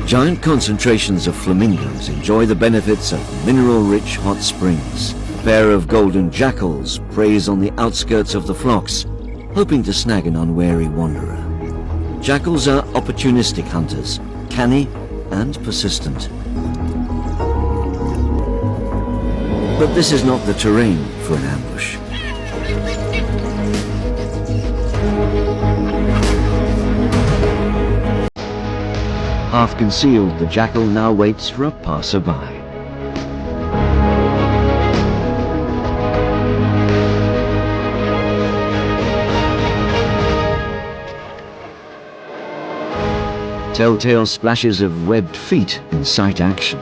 Giant concentrations of flamingos enjoy the benefits of mineral-rich hot springs. A pair of golden jackals preys on the outskirts of the flocks, hoping to snag an unwary wanderer. Jackals are opportunistic hunters, canny and persistent. But this is not the terrain for an ambush. Half concealed, the jackal now waits for a passerby. Telltale splashes of webbed feet incite action.